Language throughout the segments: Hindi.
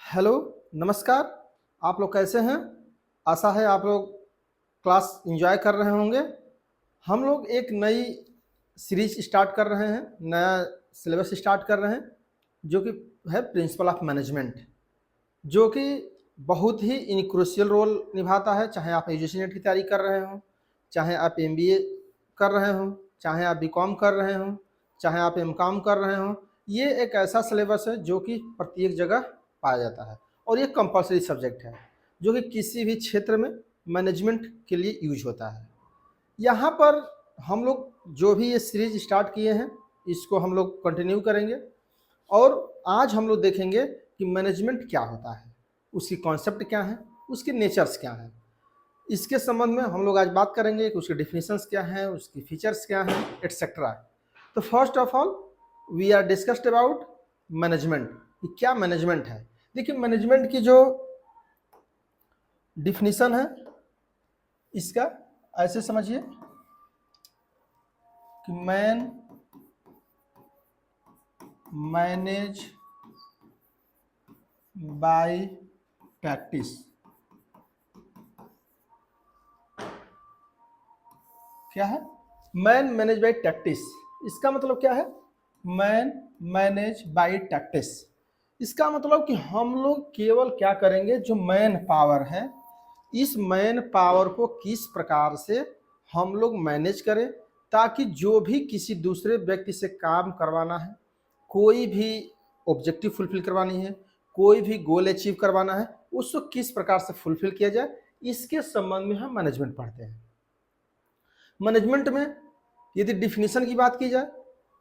हेलो, नमस्कार। आप लोग कैसे हैं? आशा है आप लोग क्लास एंजॉय कर रहे होंगे। हम लोग एक नई सीरीज स्टार्ट कर रहे हैं, नया सिलेबस स्टार्ट कर रहे हैं, जो कि है प्रिंसिपल ऑफ मैनेजमेंट, जो कि बहुत ही इन क्रूशियल रोल निभाता है। चाहे आप एजुकेशन नेट की तैयारी कर रहे हो, चाहे आप एमबीए कर रहे हो, चाहे आप बीकॉम कर रहे हो, चाहे आप एमकॉम कर रहे हो, ये एक ऐसा सिलेबस है जो कि प्रत्येक जगह पाया जाता है और ये कंपलसरी सब्जेक्ट है, जो कि किसी भी क्षेत्र में मैनेजमेंट के लिए यूज होता है। यहाँ पर हम लोग जो भी ये सीरीज स्टार्ट किए हैं, इसको हम लोग कंटिन्यू करेंगे और आज हम लोग देखेंगे कि मैनेजमेंट क्या होता है, उसकी कॉन्सेप्ट क्या है, उसके नेचर्स क्या हैं। इसके संबंध में हम लोग आज बात करेंगे कि उसके डिफिनीशंस क्या हैं, उसकी फीचर्स क्या हैं, एटसेट्रा। तो first of all we are discussed about management, कि क्या मैनेजमेंट है। देखिए, मैनेजमेंट की जो डिफिनीशन है, इसका ऐसे समझिए कि मैनेज बाय प्रैक्टिस। क्या है? Man manage by tactics. इसका मतलब क्या है? Man manage by tactics. इसका मतलब कि हम लोग केवल क्या करेंगे, जो मैन पावर है, इस मैन पावर को किस प्रकार से हम लोग मैनेज करें, ताकि जो भी किसी दूसरे व्यक्ति से काम करवाना है, कोई भी ऑब्जेक्टिव फुलफिल करवानी है, कोई भी गोल अचीव करवाना है, उसको किस प्रकार से फुलफिल किया जाए, इसके संबंध में हम मैनेजमेंट पढ़ते हैं। मैनेजमेंट में यदि डिफिनीशन की बात की जाए,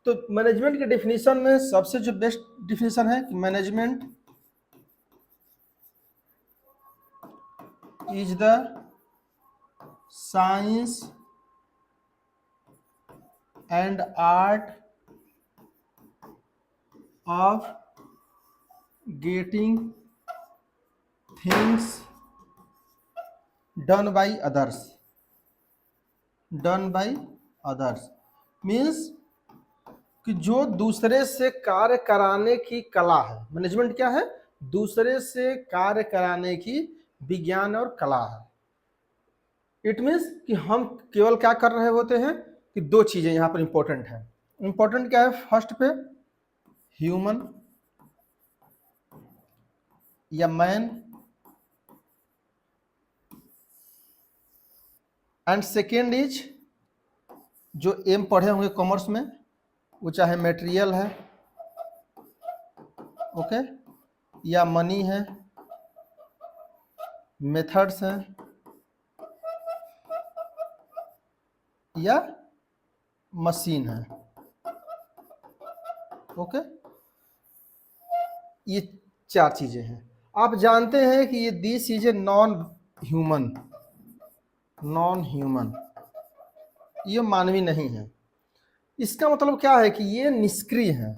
तो मैनेजमेंट के डिफिनीशन में सबसे जो बेस्ट डिफिनीशन है कि management is the science and art of getting things done by others. Done by others means कि जो दूसरे से कार्य कराने की कला है। मैनेजमेंट क्या है? दूसरे से कार्य कराने की विज्ञान और कला है। इट मीन्स कि हम केवल क्या कर रहे होते हैं कि दो चीजें यहाँ पर इंपॉर्टेंट है। इंपॉर्टेंट क्या है? फर्स्ट पे ह्यूमन या मैन, एंड सेकेंड इज, जो एम पढ़े होंगे कॉमर्स में, वो चाहे मटेरियल है, ओके, या मनी है, मेथड्स हैं, या मशीन है। ओके, ये चार चीजें हैं। आप जानते हैं कि ये दी चीजें नॉन ह्यूमन, ये मानवीय नहीं है। इसका मतलब क्या है कि ये निष्क्रिय है।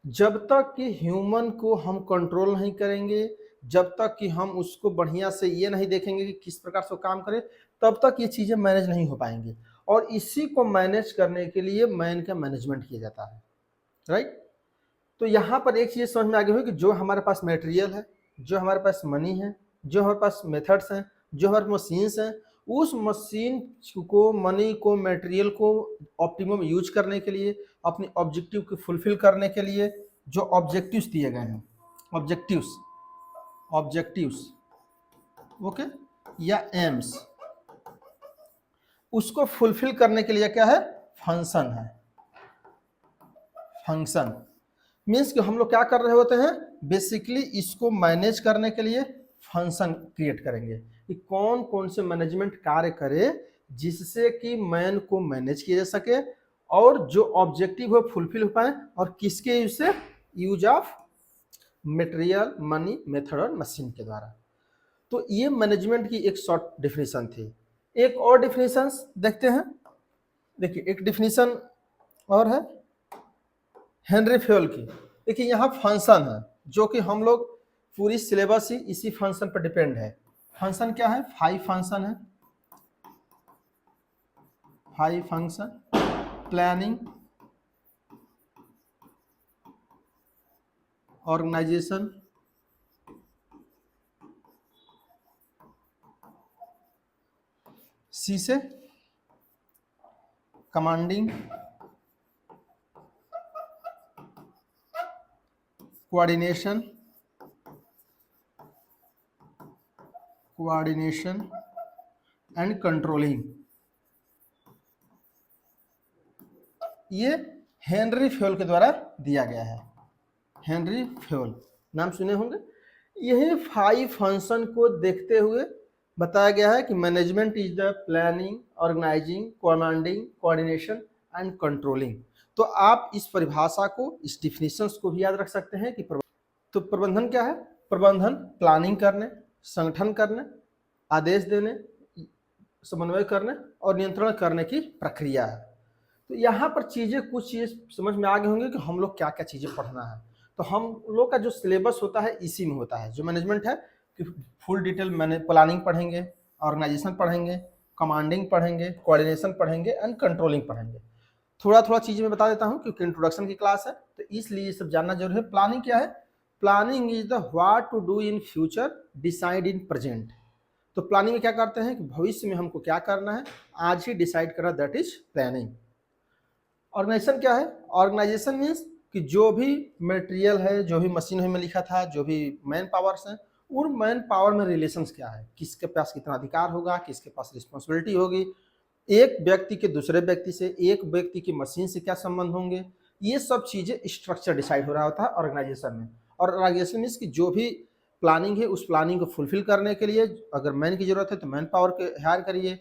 जब तक कि ह्यूमन को हम कंट्रोल नहीं करेंगे, जब तक कि हम उसको बढ़िया से ये नहीं देखेंगे कि किस प्रकार से काम करे, तब तक ये चीजें मैनेज नहीं हो पाएंगी। और इसी को मैनेज करने के लिए मैन का मैनेजमेंट किया जाता है, राइट। तो यहाँ पर एक चीज समझ में आ गई हुई कि जो हमारे पास मटेरियल है, जो हमारे पास मनी है, जो हमारे पास मेथड्स हैं, जो हमारे मशीन्स हैं, उस मशीन को, मनी को, मटेरियल को ऑप्टिमम यूज करने के लिए, अपने ऑब्जेक्टिव को फुलफिल करने के लिए जो ऑब्जेक्टिव्स दिए गए हैं, ऑब्जेक्टिव्स ओके, या एम्स, उसको फुलफिल करने के लिए क्या है? फंक्शन है। फंक्शन मीन्स कि हम लोग क्या कर रहे होते हैं, बेसिकली इसको मैनेज करने के लिए फंक्शन क्रिएट करेंगे कि कौन कौन से मैनेजमेंट कार्य करे जिससे कि मैन को मैनेज किया जा सके और जो ऑब्जेक्टिव हो फुलफिल हो पाए, और किसके यूज से? Use of material, money, method और मशीन के द्वारा। तो ये मैनेजमेंट की एक शॉर्ट डिफिनीशन थी। एक और डिफिनीशन देखते हैं। देखिए, एक डिफिनीशन और है हेनरी फ्योल की। देखिए, यहाँ फंक्शन है, जो कि हम लोग पूरी सिलेबस ही इसी फंक्शन पर डिपेंड है। फंक्शन क्या है? 5 फंक्शन है। 5 फंक्शन: प्लानिंग, ऑर्गेनाइजेशन, सी से कमांडिंग, कोऑर्डिनेशन, एंड कंट्रोलिंग। ये हेनरी फ्योल के द्वारा दिया गया है। हेनरी फ्योल नाम सुने होंगे। यही 5 फंक्शन को देखते हुए बताया गया है कि management is the planning, organising, commanding, coordination and controlling. तो आप इस परिभाषा को, इस डिफिनीशंस को भी याद रख सकते हैं कि तो प्रबंधन क्या है? प्रबंधन प्लानिंग करने, संगठन करने, आदेश देने, समन्वय करने और नियंत्रण करने की प्रक्रिया है। तो यहाँ पर कुछ चीज़ समझ में आ गए होंगे कि हम लोग क्या क्या चीज़ें पढ़ना है। तो हम लोग का जो सिलेबस होता है इसी में होता है। जो मैनेजमेंट है कि फुल डिटेल मैंने प्लानिंग पढ़ेंगे, ऑर्गेनाइजेशन पढ़ेंगे, कमांडिंग पढ़ेंगे, कोऑर्डिनेशन पढ़ेंगे एंड कंट्रोलिंग पढ़ेंगे। थोड़ा थोड़ा चीज़ें मैं बता देता हूँ क्योंकि इंट्रोडक्शन की क्लास है, तो इसलिए ये सब जानना जरूरी है। प्लानिंग क्या है? Planning is the what to do in future decide in present. तो प्लानिंग में क्या करते हैं कि भविष्य में हमको क्या करना है आज ही डिसाइड करना, दैट इज प्लानिंग। ऑर्गेनाइजेशन क्या है? ऑर्गेनाइजेशन मीन्स कि जो भी मटेरियल है, जो भी मशीन में लिखा था, जो भी मैन पावर्स हैं, उन मैन पावर में रिलेशंस क्या है, किसके पास कितना अधिकार होगा, किसके पास रिस्पॉन्सिबिलिटी होगी, एक व्यक्ति के दूसरे व्यक्ति से, एक व्यक्ति की मशीन से क्या संबंध होंगे, ये सब चीज़ें स्ट्रक्चर डिसाइड हो रहा होता है ऑर्गेनाइजेशन में। और ऑर्गेनाइजेशन मीन्स कि जो भी प्लानिंग है उस प्लानिंग को फुलफिल करने के लिए अगर मैन की जरूरत है तो मैन पावर के हायर करिए,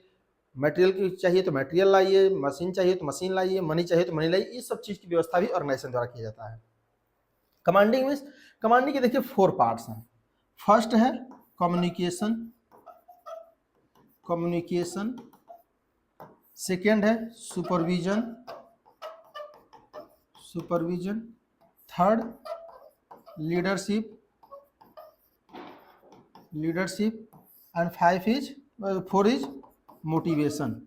मटेरियल की चाहिए तो मटेरियल लाइए, मशीन चाहिए तो मशीन लाइए, मनी चाहिए तो मनी लाइए। इस सब चीज़ की व्यवस्था भी ऑर्गेनाइजेशन द्वारा किया जाता है। कमांडिंग मीन्स, कमांडिंग के देखिए 4 पार्ट्स हैं। फर्स्ट है कम्युनिकेशन, सेकेंड है supervision, third leadership, and 4 is motivation.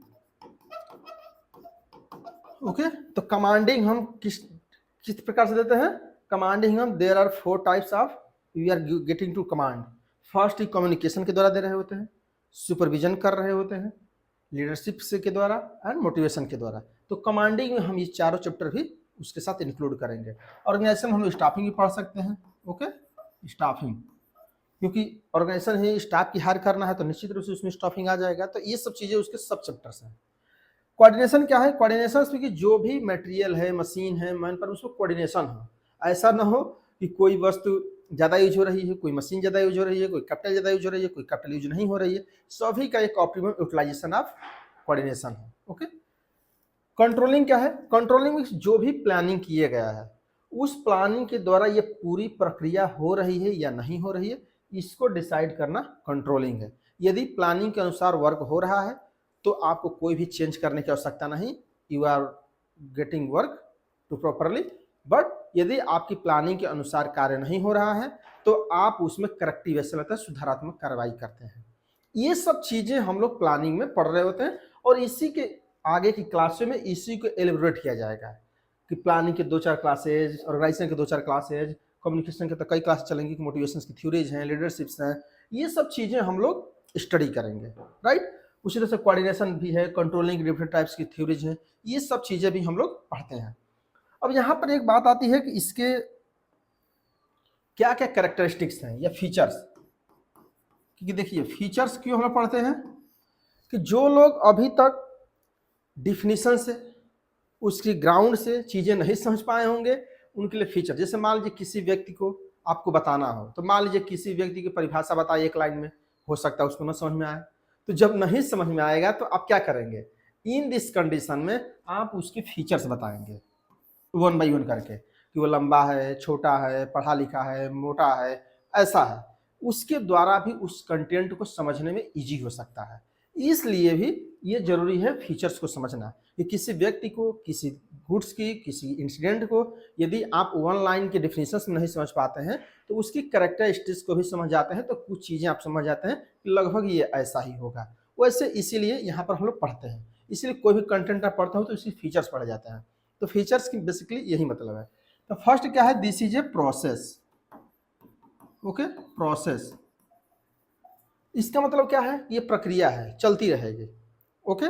Okay, तो कमांडिंग हम किस प्रकार से देते हैं? कमांडिंग हम there are 4 types of we are getting to command. First ही कम्युनिकेशन के द्वारा दे रहे होते हैं, सुपरविजन कर रहे होते हैं, लीडरशिप से के द्वारा एंड मोटिवेशन के द्वारा। तो कमांडिंग में हम ये चारों चैप्टर भी उसके साथ इंक्लूड करेंगे। ऑर्गेनाइजेशन हम स्टाफिंग भी पढ़ सकते हैं। ओके, स्टाफिंग, क्योंकि ऑर्गेनाइजेशन है स्टाफ की हायर करना है तो निश्चित रूप से उसमें स्टाफिंग आ जाएगा। तो ये सब चीज़ें उसके सब चैप्टर्स हैं। कोऑर्डिनेशन क्या है? कोऑर्डिनेशन कि जो भी मटेरियल है, मशीन है, मैन पर उसमें कोऑर्डिनेशन हो। ऐसा ना हो कि कोई वस्तु ज़्यादा यूज हो रही है, कोई मशीन ज़्यादा यूज हो रही है, कोई कैपिटल ज़्यादा यूज हो रही है, कोई कैपिटल यूज नहीं हो रही है। सभी का एक ऑप्टिमम यूटिलाइजेशन ऑफ कोऑर्डिनेशन है। ओके, कंट्रोलिंग क्या है? कंट्रोलिंग में जो भी प्लानिंग किया गया है उस प्लानिंग के द्वारा ये पूरी प्रक्रिया हो रही है या नहीं हो रही है, इसको डिसाइड करना कंट्रोलिंग है। यदि प्लानिंग के अनुसार वर्क हो रहा है तो आपको कोई भी चेंज करने की आवश्यकता नहीं, you are getting work to properly. But यदि आपकी प्लानिंग के अनुसार कार्य नहीं हो रहा है तो आप उसमें करेक्टिव एक्शन होता है, सुधारात्मक कार्रवाई करते हैं। ये सब चीज़ें हम लोग प्लानिंग में पढ़ रहे होते हैं और इसी के आगे की क्लासों में इसी को एलिब्रेट किया जाएगा कि प्लानिंग के 2-4 क्लासेज, ऑर्गेनाइजेशन के 2-4 क्लासेज, कम्युनिकेशन के तो कई क्लास चलेंगी, मोटिवेशन की थ्योरीज हैं, लीडरशिप्स हैं, ये सब चीज़ें हम लोग स्टडी करेंगे। राइट, उसी तरह से कोऑर्डिनेशन भी है, कंट्रोलिंग डिफरेंट टाइप्स की थ्योरीज हैं, ये सब चीज़ें भी हम लोग पढ़ते हैं। अब यहाँ पर एक बात आती है कि इसके क्या क्या कैरेक्टरिस्टिक्स हैं या फीचर्स। क्योंकि देखिए फीचर्स क्यों हम लोग पढ़ते हैं कि जो लोग अभी तक डिफिनीशन से, उसकी ग्राउंड से चीज़ें नहीं समझ पाए होंगे उनके लिए फीचर। जैसे मान लीजिए किसी व्यक्ति को आपको बताना हो, तो मान लीजिए किसी व्यक्ति की परिभाषा बताए 1 लाइन में, हो सकता है उसको न समझ में आए। तो जब नहीं समझ में आएगा तो आप क्या करेंगे? इन दिस कंडीशन में आप उसके फीचर्स बताएंगे 1 बाई 1 करके कि वो लंबा है, छोटा है, पढ़ा लिखा है, मोटा है, ऐसा है। उसके द्वारा भी उस कंटेंट को समझने में ईजी हो सकता है। इसलिए भी ये जरूरी है फीचर्स को समझना कि किसी व्यक्ति को, किसी गुड्स की, किसी इंसिडेंट को यदि आप 1 लाइन के डेफिनेशन नहीं समझ पाते हैं तो उसकी कैरेक्टरिस्टिक्स को भी समझ जाते हैं तो कुछ चीज़ें आप समझ जाते हैं कि लगभग ये ऐसा ही होगा। वैसे इसीलिए यहाँ पर हम लोग पढ़ते हैं, इसलिए कोई भी कंटेंट आप पढ़ते हो तो इसकी फीचर्स पढ़े जाते हैं। तो फीचर्स की बेसिकली यही मतलब है। तो फर्स्ट क्या है? This is a process. Okay, process, इसका मतलब क्या है? ये प्रक्रिया है, चलती रहेगी। ओके,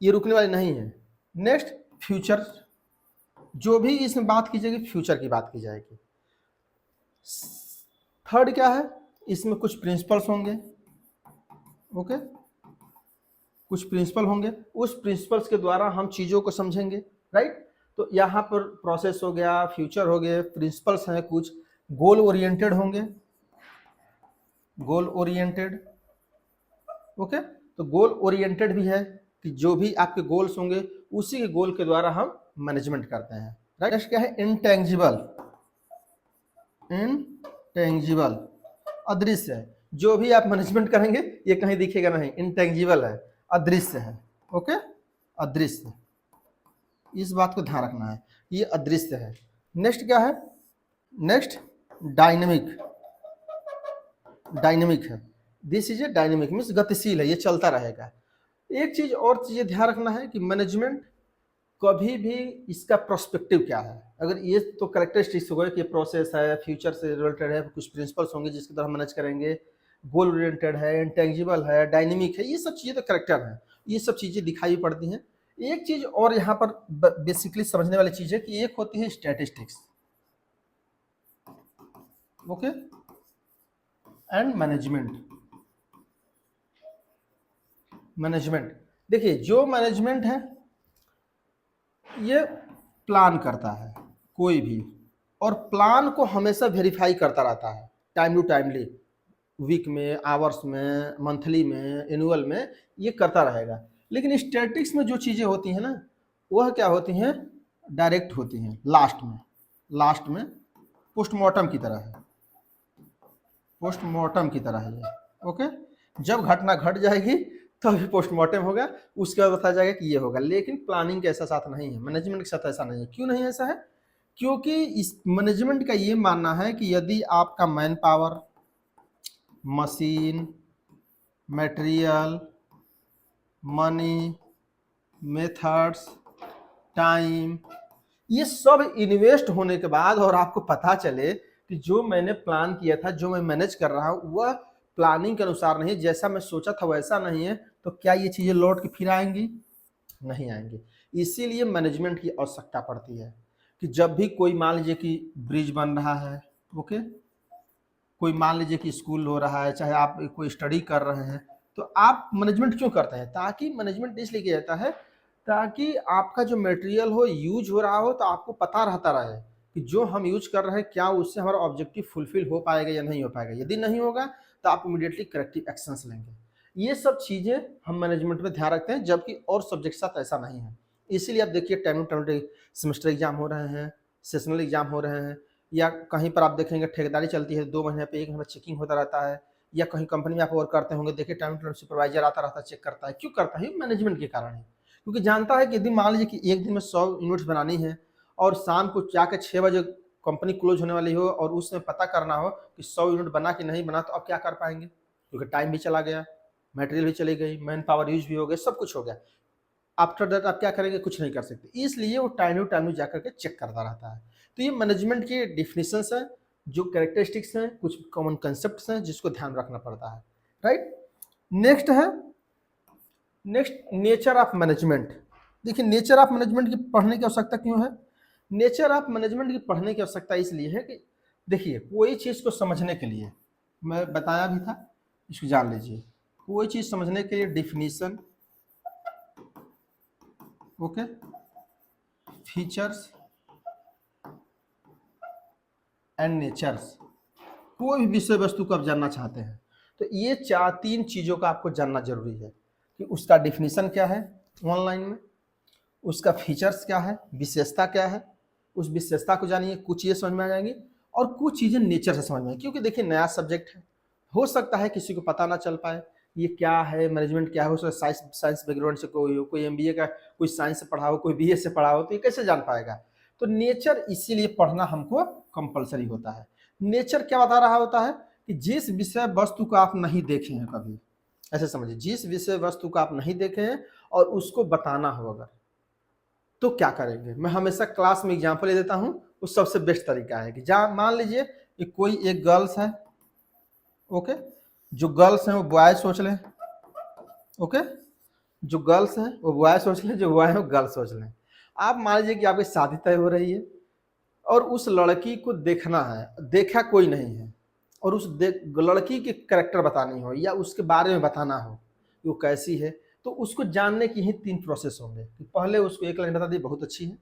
ये रुकने वाली नहीं है। नेक्स्ट फ्यूचर, जो भी इसमें बात की जाएगी फ्यूचर की बात की जाएगी। थर्ड क्या है, इसमें कुछ प्रिंसिपल्स होंगे। ओके, कुछ प्रिंसिपल होंगे, उस प्रिंसिपल्स के द्वारा हम चीज़ों को समझेंगे, राइट। तो यहाँ पर प्रोसेस हो गया, फ्यूचर हो गए, प्रिंसिपल्स हैं कुछ, गोल ओरिएंटेड होंगे, गोल ओरिएंटेड। ओके, तो गोल ओरिएंटेड भी है कि जो भी आपके गोल्स होंगे उसी के गोल के द्वारा हम मैनेजमेंट करते हैं, राइट। नेक्स्ट क्या है, इंटेंजिबल, इनटेंजिबल, अदृश्य है। जो भी आप मैनेजमेंट करेंगे ये कहीं दिखेगा नहीं, इंटेंजिबल है, अदृश्य है। ओके, अदृश्य, इस बात को ध्यान रखना है, ये अदृश्य है। नेक्स्ट क्या है, नेक्स्ट डायनेमिक, डायनेमिक है, this is A dynamic means गतिशील है, ये चलता रहेगा। एक चीज और चीजें ध्यान रखना है कि मैनेजमेंट कभी भी इसका प्रोस्पेक्टिव क्या है। अगर ये तो कैरेक्टरिस्टिक्स हो गए कि प्रोसेस है, फ्यूचर से रिलेटेड है, कुछ प्रिंसिपल्स होंगे जिसके द्वारा मैनेज करेंगे, गोल ओरिएंटेड है, इंटेंजिबल है, डायनेमिक है, ये सब चीज़ें तो कैरेक्टर हैं, ये सब चीज़ें दिखाई पड़ती हैं। एक चीज़ और यहाँ पर बेसिकली समझने वाली चीज़ है कि एक होती है statistics, okay, and management. Management देखिए, जो मैनेजमेंट है ये प्लान करता है कोई भी, और प्लान को हमेशा वेरीफाई करता रहता है टाइम टू टाइमली, वीक में, आवर्स में, मंथली में, एनुअल में, ये करता रहेगा। लेकिन स्टैटिक्स में जो चीज़ें होती हैं ना, वह क्या होती हैं, डायरेक्ट होती हैं, लास्ट में, लास्ट में पोस्टमार्टम की तरह है, पोस्टमार्टम की तरह है ये। ओके, जब घटना घट जाएगी तभी पोस्टमार्टम होगा, उसके बाद बताया जाएगा कि ये होगा। लेकिन प्लानिंग के ऐसा साथ नहीं है, मैनेजमेंट के साथ ऐसा नहीं है। क्यों नहीं ऐसा है, क्योंकि इस मैनेजमेंट का ये मानना है कि यदि आपका man power, machine, material, money, methods, time, ये सब इन्वेस्ट होने के बाद और आपको पता चले कि जो मैंने प्लान किया था, जो मैं मैनेज कर रहा हूँ, वह प्लानिंग के अनुसार नहीं, जैसा मैं सोचा था वैसा नहीं है, तो क्या ये चीज़ें लौट के फिर आएंगी, नहीं आएंगी। इसीलिए मैनेजमेंट की आवश्यकता पड़ती है कि जब भी कोई, मान लीजिए कि ब्रिज बन रहा है, ओके, कोई मान लीजिए कि स्कूल हो रहा है, चाहे आप कोई स्टडी कर रहे हैं, तो आप मैनेजमेंट क्यों करते हैं, ताकि मैनेजमेंट इसलिए किया जाता है ताकि आपका जो मटेरियल हो, यूज हो रहा हो, तो आपको पता रहता रहे कि जो हम यूज कर रहे हैं क्या उससे हमारा ऑब्जेक्टिव फुलफिल हो पाएगा या नहीं हो पाएगा। यदि नहीं होगा तो आप इमीडिएटली करेक्टिव एक्शंस लेंगे। ये सब चीज़ें हम मैनेजमेंट में ध्यान रखते हैं, जबकि और सब्जेक्ट के साथ ऐसा नहीं है। इसीलिए आप देखिए time to time semester exam हो रहे हैं, सेशनल एग्जाम हो रहे हैं, या कहीं पर आप देखेंगे ठेकेदारी चलती है, 2 महीने पे 1 महीने चेकिंग होता रहता है, या कहीं कंपनी में आप वर्क करते होंगे, देखिए टाइम टू टाइम सुपरवाइजर आता रहता है, चेक करता है। क्यों करता है, मैनेजमेंट के कारण है। क्योंकि जानता है कि यदि मान लीजिए कि एक दिन में 100 यूनिट्स बनानी है और शाम को जाकर 6 बजे कंपनी क्लोज होने वाली हो और उसमें पता करना हो कि 100 यूनिट बना कि नहीं बना, तो अब क्या कर पाएंगे, क्योंकि टाइम भी चला गया, मटेरियल भी चली गई, मैन पावर यूज भी हो गया, सब कुछ हो गया। आफ्टर दैट आप क्या करेंगे, कुछ नहीं कर सकते। इसलिए वो टाइम टू टाइम जाकर के चेक करता रहता है। तो ये मैनेजमेंट के डिफिनेशंस हैं, जो कैरेक्टरिस्टिक्स हैं, कुछ कॉमन कंसेप्ट्स हैं जिसको ध्यान रखना पड़ता है, राइट। नेक्स्ट है, नेक्स्ट नेचर ऑफ मैनेजमेंट। देखिए नेचर ऑफ मैनेजमेंट की पढ़ने की आवश्यकता क्यों है, नेचर ऑफ मैनेजमेंट की पढ़ने की आवश्यकता इसलिए है कि देखिए कोई चीज़ को समझने के लिए, मैं बताया भी था, इसको जान लीजिए, कोई चीज़ समझने के लिए definition, okay, features and natures, कोई भी विषय वस्तु को आप जानना चाहते हैं तो ये 3 चीज़ों का आपको जानना जरूरी है कि उसका डिफिनीशन क्या है ऑनलाइन में, उसका फीचर्स क्या है, विशेषता क्या है, उस विशेषता को जानिए, कुछ ये समझ में आ जाएंगी और कुछ चीज़ें नेचर से समझ में आएंगी। क्योंकि देखिए नया सब्जेक्ट है, हो सकता है किसी को पता ना चल पाए ये क्या है, मैनेजमेंट क्या है, हो सकता है साइंस बैकग्राउंड से कोई हो, कोई MBA का, कोई साइंस से पढ़ा हो, कोई BA से पढ़ा हो, तो ये कैसे जान पाएगा। तो नेचर इसीलिए पढ़ना हमको कंपलसरी होता है। नेचर क्या बता रहा होता है कि जिस विषय वस्तु को आप नहीं देखे हैं कभी, ऐसे समझिए, जिस विषय वस्तु को आप नहीं देखे हैं और उसको बताना हो अगर, तो क्या करेंगे। मैं हमेशा क्लास में एग्जांपल ले देता हूं, वो सबसे बेस्ट तरीका है कि जहाँ मान लीजिए कि कोई एक गर्ल्स है, ओके, जो गर्ल्स हैं वो बॉयज सोच लें, ओके, जो गर्ल्स हैं वो बॉय सोच लें, जो बॉय हैं वो गर्ल सोच लें। आप मान लीजिए कि आपकी शादी तय हो रही है और उस लड़की को देखना है, देखा कोई नहीं है, और उस लड़की के कैरेक्टर बतानी हो या उसके बारे में बताना हो कि वो कैसी है, तो उसको जानने की ही 3 प्रोसेस होंगे कि पहले उसको एक लाइन बता दी बहुत अच्छी है,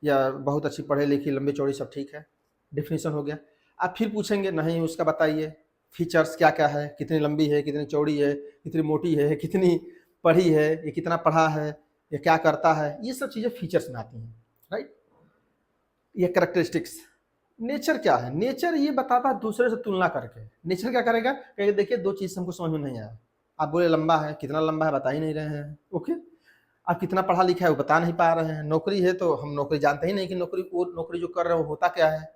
या बहुत अच्छी पढ़ी लिखी लंबी चौड़ी सब ठीक है, डेफिनेशन हो गया। आप फिर पूछेंगे नहीं उसका बताइए फीचर्स क्या क्या है, कितनी लंबी है, कितनी चौड़ी है, कितनी मोटी है, कितनी पढ़ी है, ये कितना पढ़ा है, ये क्या करता है, ये सब चीज़ें फीचर्स में आती हैं, राइट। ये कैरेक्टरिस्टिक्स। नेचर क्या है, नेचर ये बताता है दूसरे से तुलना करके। नेचर क्या करेगा, कहेगा देखिए 2 चीज़ हमको समझ में नहीं आया, आप बोले लंबा है, कितना लंबा है बता ही नहीं रहे हैं, ओके। आप कितना पढ़ा लिखा है वो बता नहीं पा रहे हैं, नौकरी है तो हम नौकरी जानते ही नहीं कि नौकरी, वो नौकरी जो कर रहे हैं वो होता क्या है।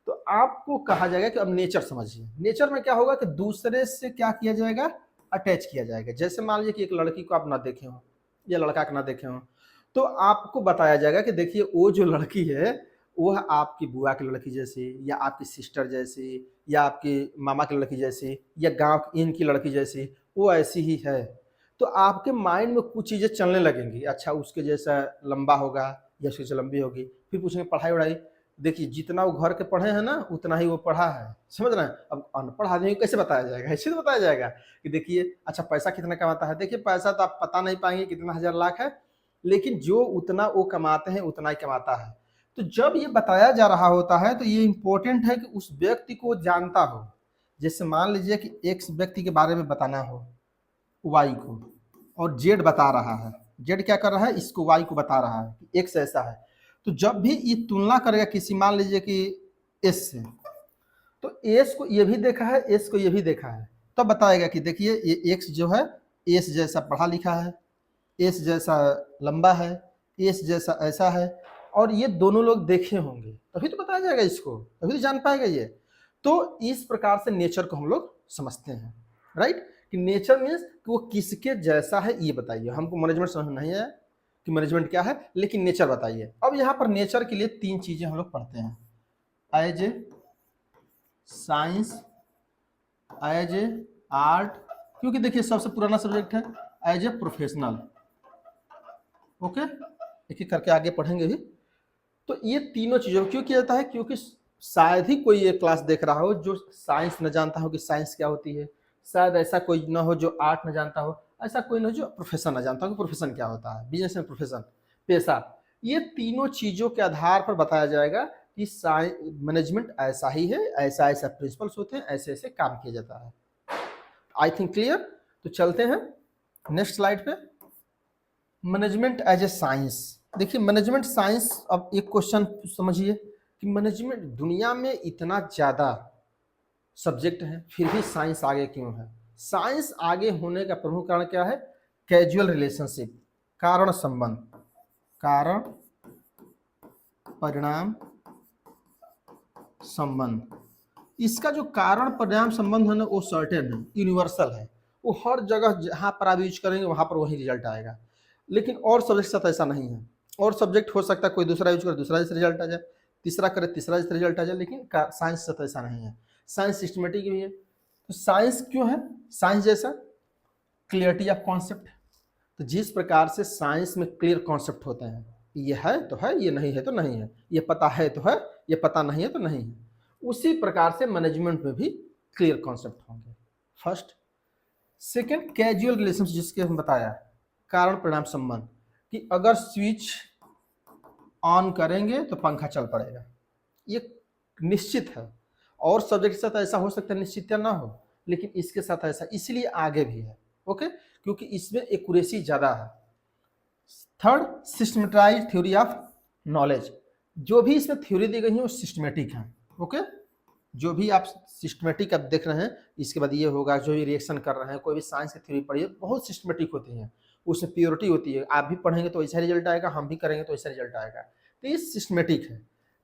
तो आपको कहा जाएगा कि अब नेचर समझिए। नेचर में क्या होगा कि दूसरे से क्या किया जाएगा, अटैच किया जाएगा। जैसे मान लीजिए कि एक लड़की को आप ना देखे हो या लड़का को ना देखे हो, तो आपको बताया जाएगा कि देखिए वो जो लड़की है वह आपकी बुआ की लड़की जैसी, या आपकी सिस्टर जैसी, या आपकी मामा की लड़की जैसी, या गांव इनकी लड़की जैसी, वो ऐसी ही है। तो आपके माइंड में कुछ चीज़ें चलने लगेंगी, अच्छा उसके जैसा लंबा होगा या उसके जैसे लंबी होगी। फिर पूछेंगे पढ़ाई वढ़ाई, देखिए जितना वो घर के पढ़े हैं ना उतना ही वो पढ़ा है, समझ रहे हैं। अब अनपढ़ आदमी को कैसे बताया जाएगा, ऐसे तो बताया जाएगा कि देखिए अच्छा पैसा कितना कमाता है, देखिए पैसा तो आप पता नहीं पाएंगे कितना हज़ार लाख है, लेकिन जो उतना वो कमाते हैं उतना ही कमाता है। तो जब ये बताया जा रहा होता है तो ये इंपॉर्टेंट है कि उस व्यक्ति को जानता हो। जैसे मान लीजिए कि एक्स व्यक्ति के बारे में बताना हो वाई को, और जेड बता रहा है, जेड क्या कर रहा है, इसको वाई को बता रहा है कि एक्स ऐसा है। तो जब भी ये तुलना करेगा किसी, मान लीजिए कि एस से, तो एस को ये भी देखा है, एस को ये भी देखा है, तब बताएगा कि देखिए ये एक्स जो है एस जैसा पढ़ा लिखा है, एस जैसा लंबा है, एस जैसा ऐसा है, और ये दोनों लोग देखे होंगे, तभी तो बताया जाएगा इसको, तभी तो जान पाएगा ये। तो इस प्रकार से नेचर को हम लोग समझते हैं, राइट। कि नेचर मीन्स कि वो किसके जैसा है ये बताइए। हमको मैनेजमेंट समझ में नहीं आया कि मैनेजमेंट क्या है, लेकिन नेचर बताइए। अब यहाँ पर नेचर के लिए 3 चीजें हम लोग पढ़ते हैं, as a science, as a art, क्योंकि देखिए सबसे पुराना सब्जेक्ट है, एज ए प्रोफेशनल, ओके। एक एक करके आगे पढ़ेंगे भी। तो ये तीनों चीज़ों क्यों किया जाता है, क्योंकि शायद ही कोई ये क्लास देख रहा हो जो साइंस न जानता हो कि साइंस क्या होती है, शायद ऐसा कोई ना हो जो आर्ट न जानता हो, ऐसा कोई ना हो जो प्रोफेशन न जानता हो कि प्रोफेशन क्या होता है, बिजनेस में प्रोफेशन, पेशा। ये तीनों चीज़ों के आधार पर बताया जाएगा कि मैनेजमेंट ऐसा ही है, ऐसा ऐसा प्रिंसिपल्स होते हैं, ऐसे ऐसे काम किया जाता है। I think clear. तो चलते हैं नेक्स्ट स्लाइड पे। Management as a science. देखिए मैनेजमेंट साइंस, अब एक क्वेश्चन समझिए कि मैनेजमेंट दुनिया में इतना ज़्यादा सब्जेक्ट है फिर भी साइंस आगे क्यों है। साइंस आगे होने का प्रमुख कारण क्या है, कैजुअल रिलेशनशिप, कारण संबंध, कारण परिणाम संबंध। इसका जो कारण परिणाम संबंध है ना वो सर्टेन है, यूनिवर्सल है, वो हर जगह जहाँ पर आप यूज करेंगे वहाँ पर वही रिजल्ट आएगा। लेकिन और सब्जेक्ट के साथ ऐसा नहीं है, और सब्जेक्ट हो सकता है कोई दूसरा यूज करे दूसरा जैसे रिजल्ट आ जाए, तीसरा करे तीसरा जैसे रिजल्ट आ जाए, लेकिन साइंस के साथ ऐसा नहीं है। साइंस सिस्टमेटिक भी है। तो साइंस क्यों है, साइंस जैसा क्लियरिटी ऑफ कॉन्सेप्ट। तो जिस प्रकार से साइंस में क्लियर कॉन्सेप्ट होते हैं, ये है तो है, ये नहीं है तो नहीं है, ये पता है तो है, ये पता नहीं है तो नहीं है, उसी प्रकार से मैनेजमेंट में भी क्लियर कॉन्सेप्ट होंगे। फर्स्ट। सेकंड, कैजुअल रिलेशनशिप, जिसके हम बताया कारण परिणाम संबंध, कि अगर स्विच ऑन करेंगे तो पंखा चल पड़ेगा, ये निश्चित है। और सब्जेक्ट के साथ ऐसा हो सकता है निश्चित या ना हो, लेकिन इसके साथ ऐसा इसलिए आगे भी है, ओके, क्योंकि इसमें एक्यूरेसी ज़्यादा है। Third, systematised theory of knowledge, जो भी इसमें थ्योरी दी गई है वो सिस्टमेटिक है, ओके। जो भी आप सिस्टमेटिक अब देख रहे हैं, इसके बाद ये होगा, जो भी रिएक्शन कर रहे हैं, कोई भी साइंस की थ्योरी पढ़िए, बहुत सिस्टमेटिक होती हैं, उसमें प्योरिटी होती है। आप भी पढ़ेंगे तो ऐसा रिजल्ट आएगा, हम भी करेंगे तो ऐसा रिजल्ट आएगा। तो ये सिस्टमेटिक है।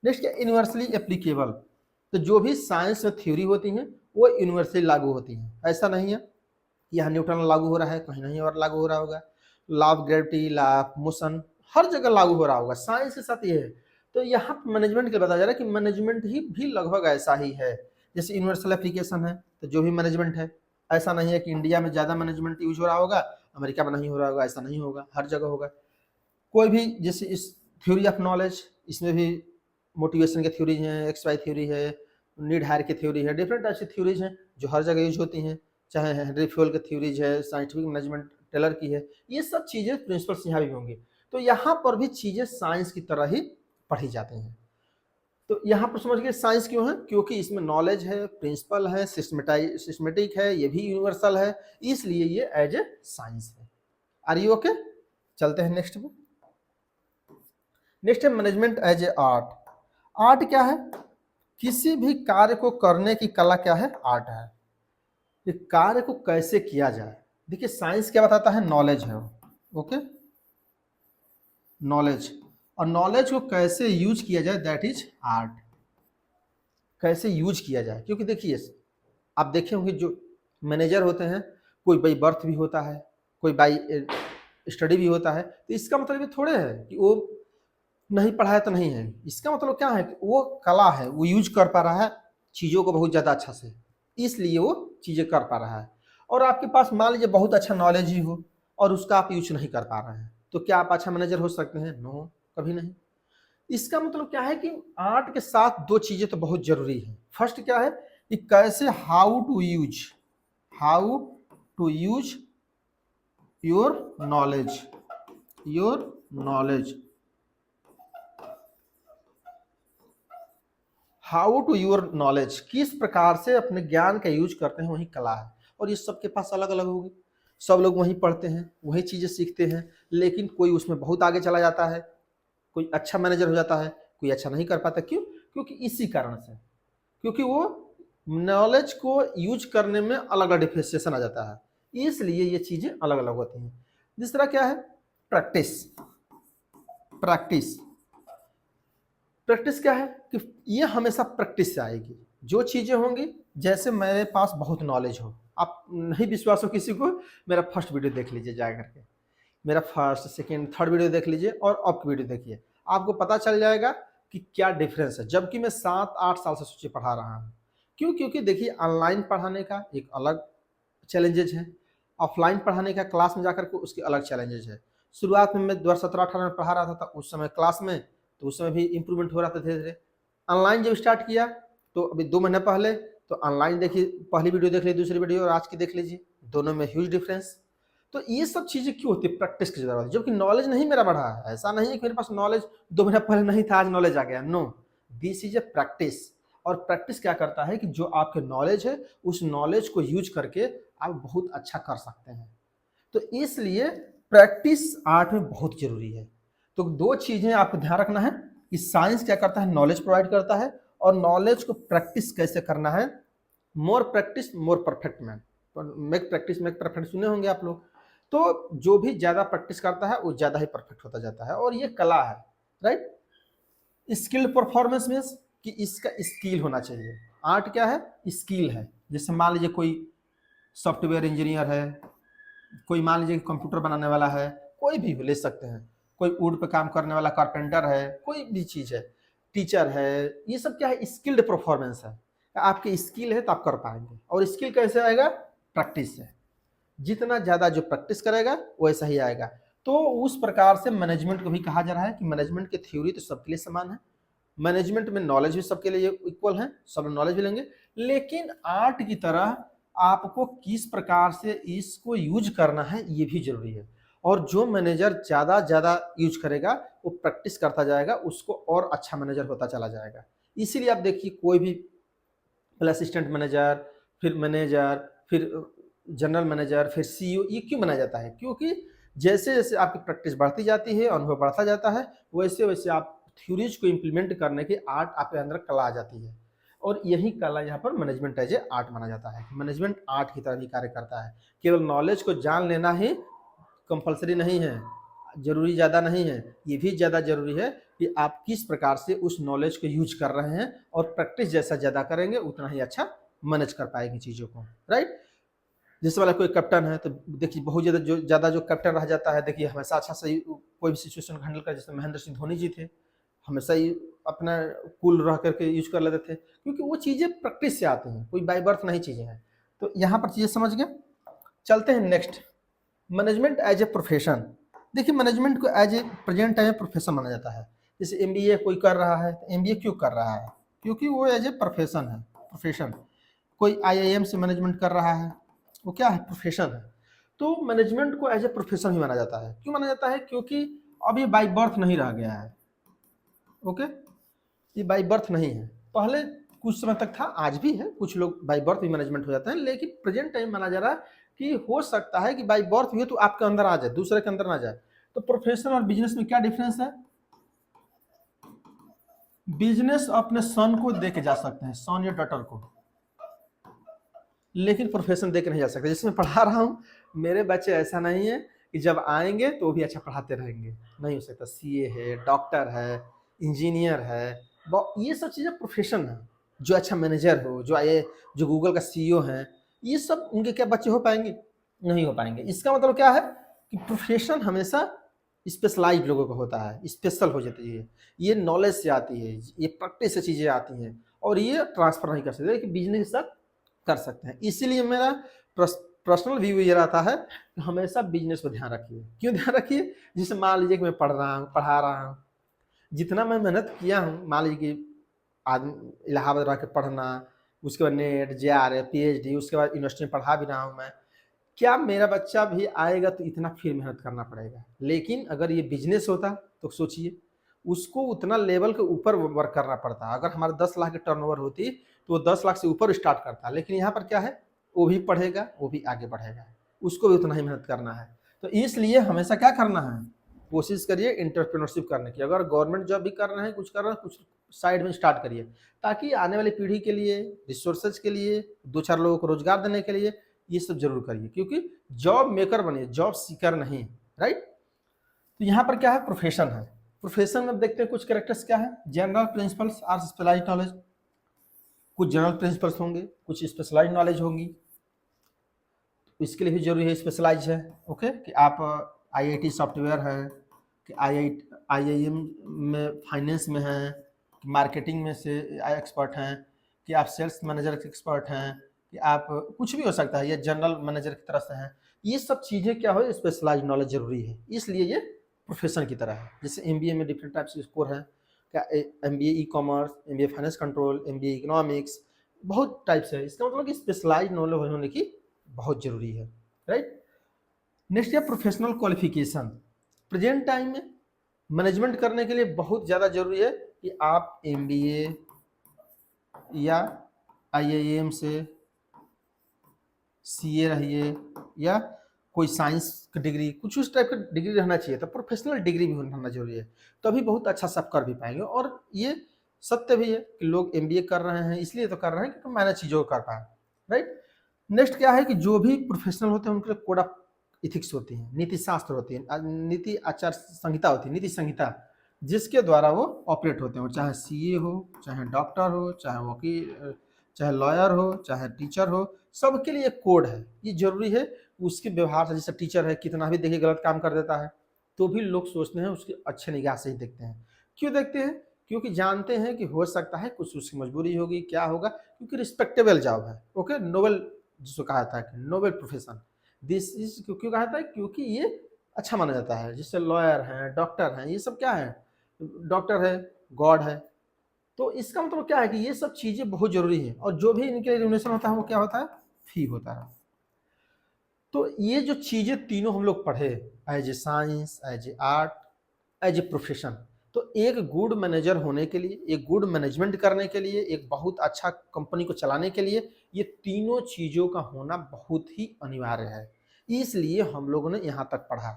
नेक्स्ट है यूनिवर्सली एप्लीकेबल, तो जो भी साइंस में थ्योरी होती हैं वो यूनिवर्सली लागू होती हैं। ऐसा नहीं है यहाँ न्यूटन लागू हो रहा है कहीं नहीं और लागू हो रहा होगा, law of gravity, law of motion, हर जगह लागू हो रहा होगा। साइंस के साथ ये है। तो यहाँ मैनेजमेंट के लिए बताया जा रहा है कि मैनेजमेंट ही भी लगभग ऐसा ही है। जैसे यूनिवर्सल एप्लीकेशन है तो जो भी मैनेजमेंट है, ऐसा नहीं है कि इंडिया में ज़्यादा मैनेजमेंट यूज हो रहा होगा अमेरिका में नहीं हो रहा होगा, ऐसा नहीं होगा, हर जगह होगा। कोई भी जैसे इस थ्योरी ऑफ नॉलेज, इसमें भी मोटिवेशन की थ्योरी है, एक्स वाई थ्योरी है, नीड हायर की थ्योरी है, डिफरेंट टाइप की थ्योरीज हैं जो हर जगह यूज होती हैं, चाहे हेनरी फ्यूल की थ्योरीज है, साइंटिफिक मैनेजमेंट टेलर की है, ये सब चीज़ें प्रिंसिपल्स यहाँ भी होंगी। तो यहाँ पर भी चीज़ें साइंस की तरह ही पढ़ी जाती हैं। तो यहाँ पर समझ गए साइंस क्यों है, क्योंकि इसमें नॉलेज है, प्रिंसिपल है, सिस्टमेटिक है, ये भी यूनिवर्सल है, इसलिए ये एज ए साइंस है। Are you okay? चलते हैं नेक्स्ट में। नेक्स्ट है management as a art. Art क्या है? किसी भी कार्य को करने की कला क्या है? आर्ट है। ये कार्य को कैसे किया जाए, देखिए साइंस क्या बताता है? नॉलेज है, ओके, नॉलेज, और नॉलेज को कैसे यूज किया जाए दैट इज आर्ट। कैसे यूज किया जाए, क्योंकि देखिए आप देखे होंगे जो मैनेजर होते हैं, कोई बाई बर्थ भी होता है, कोई बाई स्टडी भी होता है, तो इसका मतलब ये थोड़े है कि वो नहीं पढ़ा है तो नहीं है। इसका मतलब क्या है कि वो कला है, वो यूज कर पा रहा है चीज़ों को बहुत ज़्यादा अच्छा से, इसलिए वो चीज़ें कर पा रहा है। और आपके पास मान लीजिए बहुत अच्छा नॉलेज ही हो और उसका आप यूज नहीं कर पा रहे हैं, तो क्या आप अच्छा मैनेजर हो सकते हैं? नो, कभी नहीं। इसका मतलब क्या है कि आर्ट के साथ दो चीजें तो बहुत जरूरी है। फर्स्ट क्या है कि कैसे, how to use your knowledge, how to your knowledge, किस प्रकार से अपने ज्ञान का यूज करते हैं, वही कला है। और ये सबके पास अलग अलग होगी, सब लोग वही पढ़ते हैं, वही चीजें सीखते हैं, लेकिन कोई उसमें बहुत आगे चला जाता है, कोई अच्छा मैनेजर हो जाता है, कोई अच्छा नहीं कर पाता। क्यों? क्योंकि इसी कारण से, क्योंकि वो नॉलेज को यूज करने में अलग अलग डिफ्रेंसिएशन आ जाता है, इसलिए ये चीजें अलग अलग होती हैं। दूसरा क्या है? प्रैक्टिस। प्रैक्टिस प्रैक्टिस क्या है कि ये हमेशा प्रैक्टिस से आएगी। जो चीजें होंगी, जैसे मेरे पास बहुत नॉलेज हो, आप नहीं विश्वास हो किसी को, मेरा फर्स्ट वीडियो देख लीजिए जा करके, मेरा फर्स्ट सेकेंड थर्ड वीडियो देख लीजिए और अब की वीडियो देखिए, आपको पता चल जाएगा कि क्या डिफरेंस है। जबकि मैं 7-8 साल से सोचिए पढ़ा रहा हूँ। क्यों? क्योंकि देखिए ऑनलाइन पढ़ाने का एक अलग चैलेंजेज है, ऑफलाइन पढ़ाने का क्लास में जाकर के उसके अलग चैलेंजेज है। शुरुआत में मैं 2017-18 में पढ़ा रहा था उस समय क्लास में, तो उस समय भी इम्प्रूवमेंट हो रहा था धीरे धीरे। ऑनलाइन जब स्टार्ट किया तो अभी 2 महीने पहले, तो ऑनलाइन देखिए, पहली वीडियो देख लीजिए, दूसरी वीडियो और आज की देख लीजिए, दोनों में ह्यूज डिफरेंस। तो ये सब चीज़ें क्यों होती है? प्रैक्टिस की जरूरत है। जबकि नॉलेज नहीं मेरा बढ़ा है, ऐसा नहीं है कि मेरे पास नॉलेज 2 महीना पहले नहीं था आज नॉलेज आ गया, no, this is a practice. और प्रैक्टिस क्या करता है कि जो आपके नॉलेज है उस नॉलेज को यूज करके आप बहुत अच्छा कर सकते हैं। तो इसलिए प्रैक्टिस आर्ट में बहुत जरूरी है। तो दो चीजें आपको ध्यान रखना है कि साइंस क्या करता है? नॉलेज प्रोवाइड करता है, और नॉलेज को प्रैक्टिस कैसे करना है। More practice more perfect man, make practice make perfect सुने होंगे आप लोग। तो जो भी ज्यादा प्रैक्टिस करता है वो ज्यादा ही परफेक्ट होता जाता है, और ये कला है, राइट। स्किल्ड परफॉर्मेंस मीन्स कि इसका स्किल होना चाहिए। आर्ट क्या है? स्किल है। जैसे मान लीजिए कोई सॉफ्टवेयर इंजीनियर है, कोई मान लीजिए कंप्यूटर बनाने वाला है, कोई भी ले सकते हैं, कोई वुड पे काम करने वाला कारपेंटर है, कोई भी चीज है, टीचर है, ये सब क्या है? स्किल्ड परफॉर्मेंस है। आपकी स्किल है तो आप कर पाएंगे। और स्किल कैसे आएगा? प्रैक्टिस से। जितना ज्यादा जो प्रैक्टिस करेगा वैसा ही आएगा। तो उस प्रकार से मैनेजमेंट को भी कहा जा रहा है कि मैनेजमेंट की थ्योरी तो सबके लिए समान है, मैनेजमेंट में नॉलेज भी सबके लिए इक्वल है, सब नॉलेज भी लेंगे, लेकिन आर्ट की तरह आपको किस प्रकार से इसको यूज करना है ये भी जरूरी है। और जो मैनेजर ज्यादा यूज करेगा वो प्रैक्टिस करता जाएगा, उसको और अच्छा मैनेजर होता चला जाएगा। इसीलिए आप देखिए कोई भी असिस्टेंट मैनेजर, फिर मैनेजर, फिर जनरल मैनेजर, फिर सीईओ, ये क्यों बनाया जाता है? क्योंकि जैसे जैसे आपकी प्रैक्टिस बढ़ती जाती है, अनुभव बढ़ता जाता है, वैसे वैसे आप थ्योरीज को इम्प्लीमेंट करने की आर्ट आपके अंदर कला आ जाती है। और यही कला यहाँ पर मैनेजमेंट एज ए आर्ट माना जाता है। मैनेजमेंट आर्ट की तरह भी कार्य करता है। केवल नॉलेज को जान लेना ही कंपलसरी नहीं है, जरूरी ज़्यादा नहीं है, ये भी ज़्यादा जरूरी है कि आप किस प्रकार से उस नॉलेज को यूज कर रहे हैं, और प्रैक्टिस जैसा ज़्यादा करेंगे उतना ही अच्छा मैनेज कर पाएंगे चीज़ों को, राइट। जैसे वाला कोई कैप्टन है तो देखिए बहुत ज़्यादा जो कैप्टन रह जाता है, देखिए हमेशा अच्छा सही कोई भी सिचुएशन हैंडल कर, जैसे महेंद्र सिंह धोनी जी थे, हमेशा ही अपना कूल रह करके यूज कर लेते थे, क्योंकि वो चीज़ें प्रैक्टिस से आती हैं, कोई बाय बर्थ नहीं चीज़ें हैं। तो यहाँ पर चीज़ें समझ गए। चलते हैं next. Management as a profession, देखिए मैनेजमेंट को as a present time profession माना जाता है। जैसे एमबीए कोई कर रहा है, तो एमबीए क्यों कर रहा है? क्योंकि वो एज ए प्रोफेशन है, प्रोफेशन। कोई आईआईएम से मैनेजमेंट कर रहा है, वो क्या है? प्रोफेशन है। तो मैनेजमेंट को एज ए प्रोफेशन ही माना जाता है। क्यों माना जाता है? क्योंकि अब ये बाई बर्थ नहीं रह गया है। ओके, ये बाई बर्थ नहीं है। पहले कुछ समय तक था, आज भी है, कुछ लोग बाई बर्थ भी मैनेजमेंट हो जाते हैं, लेकिन प्रेजेंट टाइम माना जा रहा है कि हो सकता है कि बाई बर्थ हुए तो आपके अंदर आ जाए, दूसरे के अंदर ना जाए। तो प्रोफेशन और बिजनेस में क्या डिफरेंस है? बिजनेस अपने सन को दे के जा सकते हैं, सन या डॉटर को, लेकिन प्रोफेशन दे के नहीं जा सकते। जिसमें पढ़ा रहा हूँ, मेरे बच्चे ऐसा नहीं है कि जब आएंगे तो वो भी अच्छा पढ़ाते रहेंगे, नहीं हो सकता। सीए है, डॉक्टर है, इंजीनियर है, ये सब चीज़ें प्रोफेशन है। जो अच्छा मैनेजर हो, जो गूगल का सीईओ है, ये सब उनके क्या बच्चे हो पाएंगे? नहीं हो पाएंगे। इसका मतलब क्या है कि प्रोफेशन हमेशा स्पेशलाइज लोगों का होता है, स्पेशल हो जाती है। ये नॉलेज से आती है, ये प्रैक्टिस से चीज़ें आती हैं, और ये ट्रांसफर नहीं कर सकते, लेकिन बिजनेस तक कर सकते हैं। इसीलिए मेरा पर्सनल व्यू ये रहता है कि हमेशा बिजनेस पर ध्यान रखिए। क्यों ध्यान रखिए? जैसे मान लीजिए कि मैं पढ़ा रहा हूँ, जितना मैं मेहनत किया हूँ, मान लीजिए कि आदमी इलाहाबाद रह के पढ़ना, उसके बाद नेट, जेआरएफ, पीएचडी, उसके बाद यूनिवर्सिटी में पढ़ा भी रहा हूँ मैं, क्या मेरा बच्चा भी आएगा तो इतना फिर मेहनत करना पड़ेगा? लेकिन अगर ये बिजनेस होता तो सोचिए, उसको उतना लेवल के ऊपर वर्क करना पड़ता। अगर हमारे 10 लाख की टर्नओवर होती तो वो 10 लाख से ऊपर स्टार्ट करता, लेकिन यहाँ पर क्या है, वो भी पढ़ेगा, वो भी आगे बढ़ेगा, उसको भी उतना ही मेहनत करना है। तो इसलिए हमेशा क्या करना है? कोशिश करिए एंटरप्रेन्योरशिप करने की। अगर गवर्नमेंट जॉब भी कर रहे हैं, कुछ कर रहे हैं, कुछ साइड में स्टार्ट करिए, ताकि आने वाली पीढ़ी के लिए, रिसोर्सेज के लिए, 2-4 लोगों को रोजगार देने के लिए ये सब जरूर करिए। क्योंकि जॉब मेकर बनिए, जॉब सीकर नहीं, राइट? तो यहाँ पर क्या है? प्रोफेशन है। प्रोफेशन में देखते हैं कुछ कैरेक्टर्स क्या है। General principles or specialized knowledge, कुछ जनरल प्रिंसिपल्स होंगे, कुछ स्पेशलाइज्ड नॉलेज होंगी। इसके लिए भी जरूरी है स्पेशलाइज है। ओके, कि आप आईआईटी सॉफ्टवेयर है, कि आईआईएम में फाइनेंस में हैं, कि मार्केटिंग में से एक्सपर्ट हैं, कि आप सेल्स मैनेजर के एक्सपर्ट हैं, कि आप कुछ भी हो सकता है, या जनरल मैनेजर की तरह से हैं। ये सब चीज़ें क्या हो, स्पेशलाइज नॉलेज जरूरी है, इसलिए ये प्रोफेशन की तरह है। जैसे एमबीए में डिफरेंट टाइप्स के स्कोर हैं, क्या MBA e commerce, MBA finance control, MBA economics, बहुत टाइप्स है। इसका मतलब कि स्पेशलाइज नॉलेज होने की बहुत जरूरी है, राइट? नेक्स्ट है प्रोफेशनल क्वालिफिकेशन। प्रेजेंट टाइम में मैनेजमेंट करने के लिए बहुत ज़्यादा जरूरी है कि आप एमबीए या आईआईएम से सीए रहिए, या कोई साइंस की डिग्री, कुछ उस टाइप का डिग्री रहना चाहिए। तो प्रोफेशनल डिग्री भी होना जरूरी है, तभी बहुत अच्छा सब कर भी पाएंगे। और ये सत्य भी है कि लोग एमबीए कर रहे हैं, इसलिए तो कर रहे हैं कि मैंने चीज़ों को कर पाए, राइट? नेक्स्ट क्या है कि जो भी प्रोफेशनल होते हैं उनके लिए कोड ऑफ इथिक्स होती है, नीति शास्त्र होती है, नीति आचार संहिता होती है, नीति संहिता, जिसके द्वारा वो ऑपरेट होते हैं। वो चाहे सीए हो, चाहे डॉक्टर हो, चाहे वकील, चाहे लॉयर हो, चाहे टीचर हो, सबके लिए एक कोड है। ये जरूरी है। उसके व्यवहार से, जैसे टीचर है, कितना भी देखिए गलत काम कर देता है, तो भी लोग सोचते हैं उसकी अच्छे निगाह से ही देखते हैं। क्यों देखते हैं? क्योंकि जानते हैं कि हो सकता है कुछ उसकी मजबूरी होगी, क्या होगा, क्योंकि रिस्पेक्टेबल जॉब है। ओके, नोबल जिसको कहा जाता है कि नोबल प्रोफेशन, दिस इज क्यों कहा जाता है? क्योंकि ये अच्छा माना जाता है। जैसे लॉयर हैं, डॉक्टर हैं, ये सब क्या है? डॉक्टर है, गॉड है। तो इसका मतलब क्या है कि ये सब चीज़ें बहुत जरूरी है, और जो भी इनके रिम्यूनरेशन होता है वो क्या होता है? फी होता है। तो ये जो चीज़ें तीनों हम लोग पढ़े, as a science, as a art, as a profession, तो एक गुड मैनेजर होने के लिए, एक गुड मैनेजमेंट करने के लिए, एक बहुत अच्छा कंपनी को चलाने के लिए, ये तीनों चीज़ों का होना बहुत ही अनिवार्य है। इसलिए हम लोगों ने यहाँ तक पढ़ा।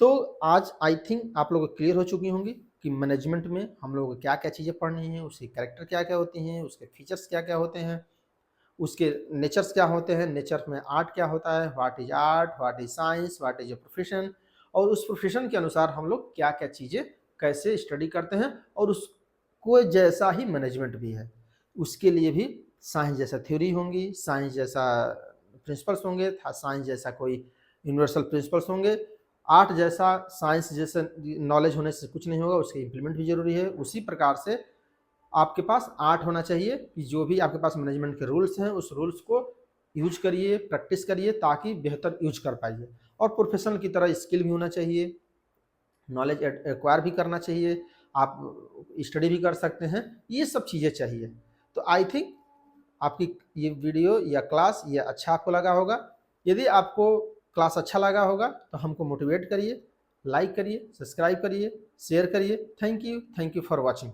तो आज आई थिंक आप लोग क्लियर हो चुकी होंगी कि मैनेजमेंट में हम लोग को क्या क्या चीज़ें पढ़नी है, उसकी कैरेक्टर क्या क्या होती हैं, उसके फीचर्स क्या क्या होते हैं, उसके नेचर्स क्या होते हैं, नेचर में आर्ट क्या होता है, what is art, what is science, what is a profession, और उस प्रोफेशन के अनुसार हम लोग क्या क्या चीज़ें कैसे स्टडी करते हैं, और उसको जैसा ही मैनेजमेंट भी है। उसके लिए भी साइंस जैसा थ्योरी होंगी, साइंस जैसा प्रिंसिपल्स होंगे, साइंस जैसा कोई यूनिवर्सल प्रिंसिपल्स होंगे। आर्ट जैसा, साइंस जैसा नॉलेज होने से कुछ नहीं होगा, उसके इम्प्लीमेंट भी जरूरी है। उसी प्रकार से आपके पास आर्ट होना चाहिए कि जो भी आपके पास मैनेजमेंट के रूल्स हैं, उस रूल्स को यूज करिए, प्रैक्टिस करिए ताकि बेहतर यूज कर पाइए। और प्रोफेशनल की तरह स्किल भी होना चाहिए, नॉलेज एक्वायर भी करना चाहिए, आप स्टडी भी कर सकते हैं, ये सब चीज़ें चाहिए। तो आई थिंक आपकी ये वीडियो या क्लास ये अच्छा आपको लगा होगा। यदि आपको क्लास अच्छा लगा होगा तो हमको मोटिवेट करिए, लाइक करिए, सब्सक्राइब करिए, शेयर करिए। Thank you for watching.